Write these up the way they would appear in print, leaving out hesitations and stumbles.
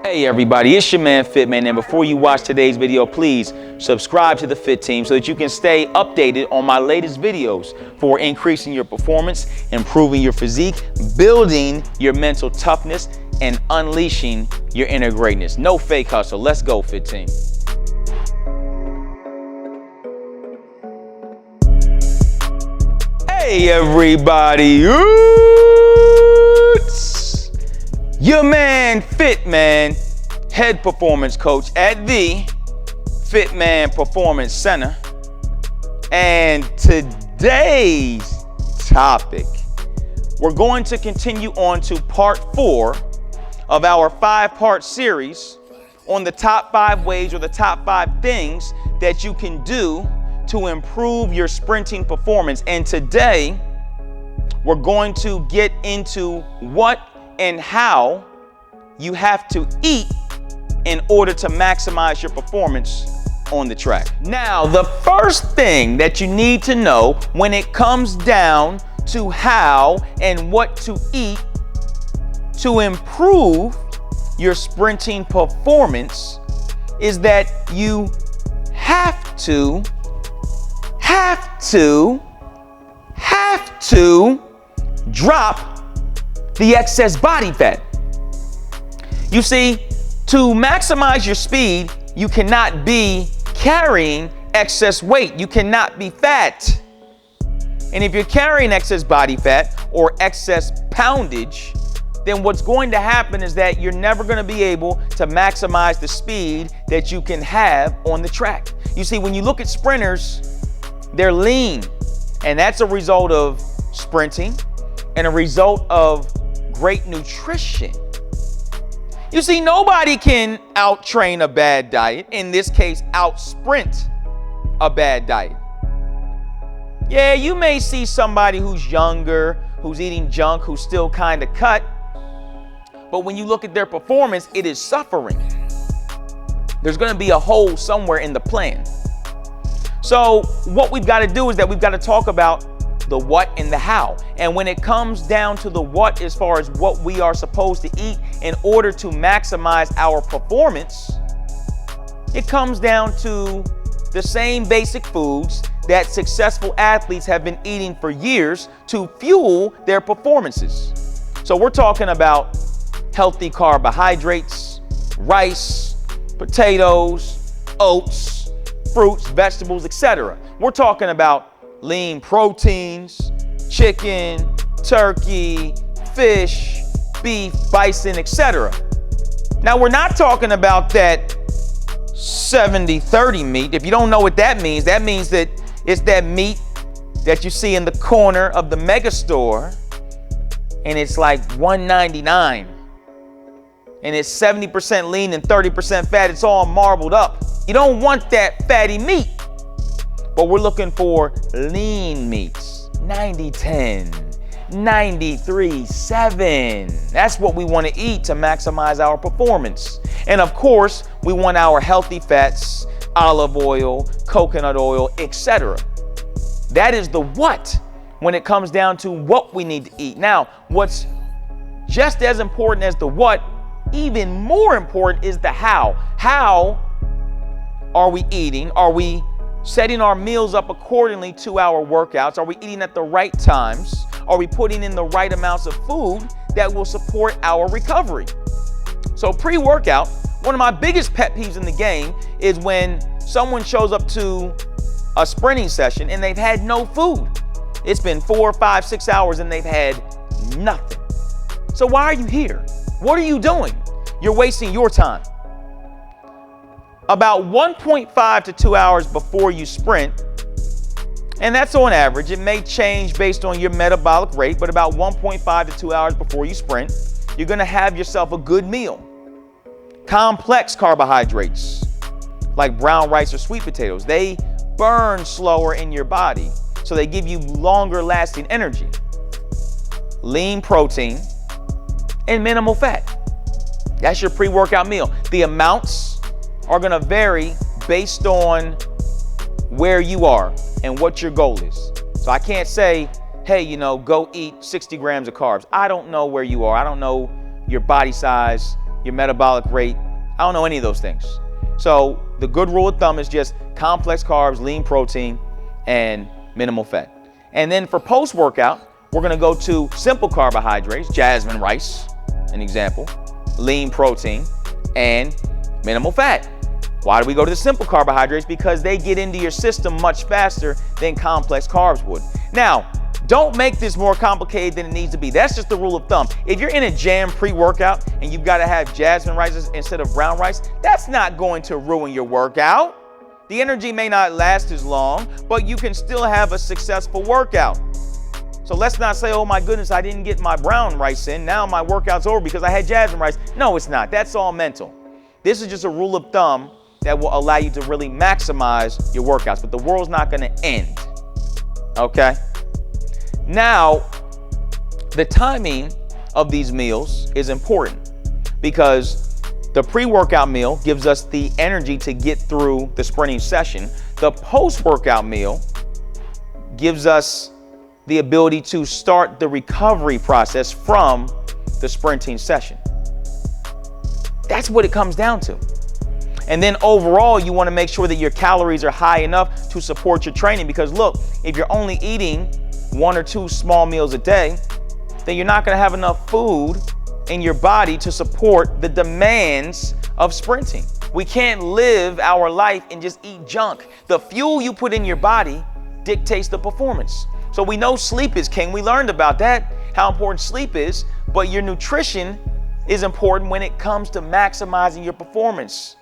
Hey everybody, it's your man Fitman, and before you watch today's video, please subscribe to the Fit Team so that you can stay updated on my latest videos for increasing your performance, improving your physique, building your mental toughness, and unleashing your inner greatness. No fake hustle. Let's go, Fit Team. Hey everybody, it's your man Fitman, head performance coach at the Fitman Performance Center. And today's topic, we're going to continue on to part 4 of our 5-part series on the top 5 ways or the top 5 things that you can do to improve your sprinting performance. And today we're going to get into what and how you have to eat in order to maximize your performance on the track. Now, the first thing that you need to know when it comes down to how and what to eat to improve your sprinting performance is that you have to drop the excess body fat. You see, to maximize your speed, you cannot be carrying excess weight. You cannot be fat. And if you're carrying excess body fat or excess poundage, then what's going to happen is that you're never going to be able to maximize the speed that you can have on the track. You see, when you look at sprinters, they're lean, and that's a result of sprinting and a result of great nutrition. You see, nobody can out-train a bad diet, in this case, out-sprint a bad diet. Yeah, you may see somebody who's younger, who's eating junk, who's still kind of cut, but when you look at their performance, it is suffering. There's going to be a hole somewhere in the plan. So what we've got to do is that we've got to talk about the what and the how. And when it comes down to the what, as far as what we are supposed to eat in order to maximize our performance, it comes down to the same basic foods that successful athletes have been eating for years to fuel their performances. So we're talking about healthy carbohydrates, rice, potatoes, oats, fruits, vegetables, etc. We're talking about lean proteins, chicken, turkey, fish, beef, bison, etc. Now, we're not talking about that 70-30 meat. If you don't know what that means that it's that meat that you see in the corner of the mega store, and it's like $1.99. And it's 70% lean and 30% fat. It's all marbled up. You don't want that fatty meat. But we're looking for lean meats. 90-10, 93-7. That's what we want to eat to maximize our performance. And of course, we want our healthy fats, olive oil, coconut oil, etc. That is the what when it comes down to what we need to eat. Now, what's just as important as the what, even more important, is the how. How are we eating? Are we setting our meals up accordingly to our workouts? Are we eating at the right times? Are we putting in the right amounts of food that will support our recovery? So pre-workout, one of my biggest pet peeves in the game is when someone shows up to a sprinting session and they've had no food. It's been 4, 5, 6 hours and they've had nothing. So why are you here? What are you doing? You're wasting your time. About 1.5 to 2 hours before you sprint, and that's on average. It may change based on your metabolic rate, but about 1.5 to 2 hours before you sprint, you're going to have yourself a good meal. Complex carbohydrates like brown rice or sweet potatoes, they burn slower in your body, so they give you longer lasting energy. Lean protein and minimal fat. That's your pre-workout meal. The amounts are going to vary based on where you are and what your goal is. So I can't say, hey, go eat 60 grams of carbs. I don't know where you are. I don't know your body size, your metabolic rate. I don't know any of those things. So the good rule of thumb is just complex carbs, lean protein, and minimal fat. And then for post-workout, we're gonna go to simple carbohydrates, jasmine rice, an example, lean protein, and minimal fat. Why do we go to the simple carbohydrates? Because they get into your system much faster than complex carbs would. Now, don't make this more complicated than it needs to be. That's just the rule of thumb. If you're in a jam pre-workout and you've got to have jasmine rice instead of brown rice, that's not going to ruin your workout. The energy may not last as long, but you can still have a successful workout. So let's not say, oh my goodness, I didn't get my brown rice in. Now my workout's over because I had jasmine rice. No, it's not. That's all mental. This is just a rule of thumb that will allow you to really maximize your workouts, but the world's not gonna end, okay? Now, the timing of these meals is important because the pre-workout meal gives us the energy to get through the sprinting session. The post-workout meal gives us the ability to start the recovery process from the sprinting session. That's what it comes down to. And then overall, you want to make sure that your calories are high enough to support your training, because look, if you're only eating 1 or 2 small meals a day, then you're not going to have enough food in your body to support the demands of sprinting. We can't live our life and just eat junk. The fuel you put in your body dictates the performance. So we know sleep is king. We learned about that, how important sleep is, but your nutrition is important when it comes to maximizing your performance.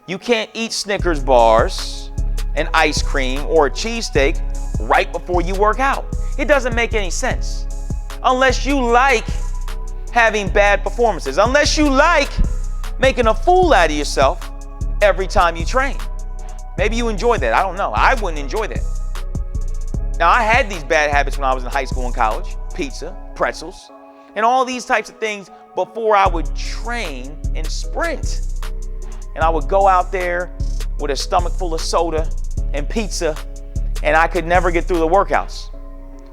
You can't eat Snickers bars and ice cream or a cheesesteak right before you work out. It doesn't make any sense. Unless you like having bad performances, unless you like making a fool out of yourself every time you train. Maybe you enjoy that. I don't know. I wouldn't enjoy that. Now, I had these bad habits when I was in high school and college. Pizza, pretzels, and all these types of things before I would train and sprint. And I would go out there with a stomach full of soda and pizza, and I could never get through the workouts.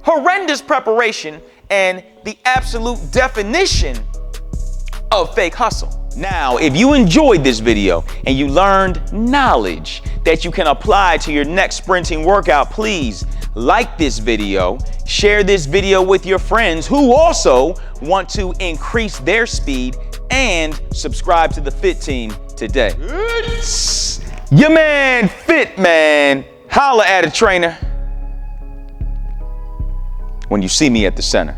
Horrendous preparation and the absolute definition of fake hustle. Now, if you enjoyed this video and you learned knowledge that you can apply to your next sprinting workout, please like this video, share this video with your friends who also want to increase their speed, and subscribe to the Fit Team today. It's your man, Fitman. Holla at a trainer when you see me at the center.